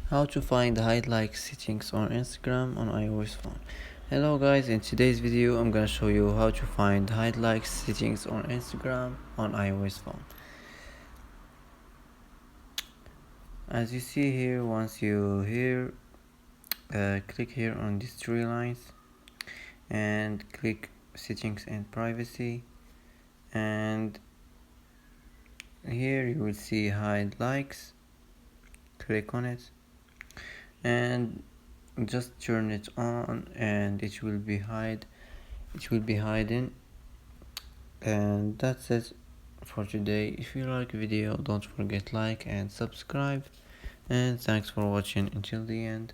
How to find hide like settings on Instagram on iOS phone. Hello guys, in today's video I'm gonna show you how to find hide like settings on Instagram on iOS phone. As you see here, once you click here on these three lines and click settings and privacy, and here you will see hide likes. Click on it and just turn it on and it will be hidden. And that's it for today. If you like video, don't forget like and subscribe, and thanks for watching until the end.